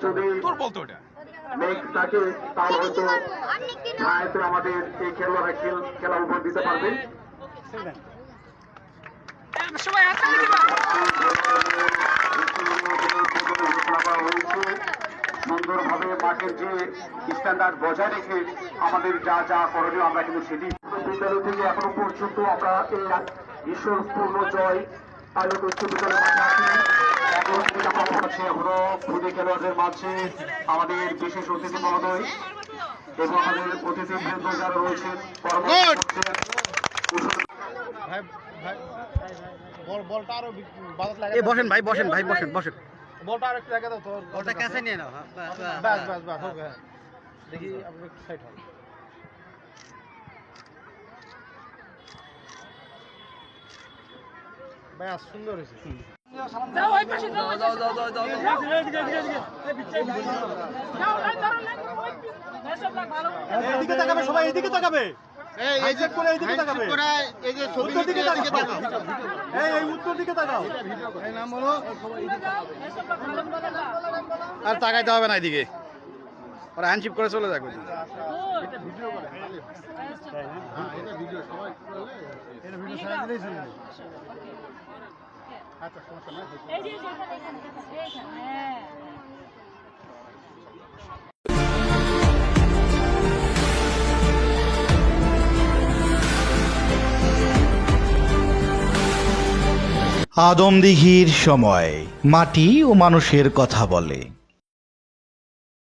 যদি মেঘ থাকে তাহলে হয়তো ছায়াতে আমাদের এই খেলোয়াড়রা খেলা উপর দিতে পারবে। সুন্দরভাবে মাঠের যে স্ট্যান্ডার্ড বজায় রেখে আমাদের যা যা করণীয় আমরা কিন্তু সেটি বিদ্যালয় থেকে এখনো পর্যন্ত আমরা এই ঈশ্বরপূর্ণ জয় আলোক উচ্চ বিদ্যালয়ের মাঠে আছি। এখনো থেকে আমরা পাচ্ছি এখনো খুদে খেলোয়াড়দের মাঝে আমাদের বিশেষ অতিথি মহোদয় এবং আমাদের অতিথিবৃন্দ যারা রয়েছেন বসেন ভাই, বসেন ভাই, বসেন বসেন। বলটা আর একটু রেখে দাও তো, ওটা কাছে নিয়ে নাও। বাস বাস বাস হবে। হ্যাঁ দেখি আপনি একটু সাইড হন। বাস সুন্দর হয়েছে। যাও ওই পাশে যাও, দাও দাও দাও দাও। এদিকে তাকাবে সবাই, এদিকে তাকাবে। এই চেক করে এদিকে তাকাবে। এই যে ছবি উত্তর দিকে তাকাও। তাকাও। এই উত্তর দিকে তাকাও। এই নাম বলো। আর তাকাইতে হবে না এদিকে, ওরা হ্যান্ডশিপ করে চলে যাবে। এটা ভিডিও করে। হ্যাঁ এটা ভিডিও সবাই করলে এটা ভিডিও সারা দিলেই চলে যাবে। আচ্ছা সমস্যা নাই। এই যে এখানে হ্যাঁ আদমদিঘির সময় মাটি ও মানুষের কথা বলে।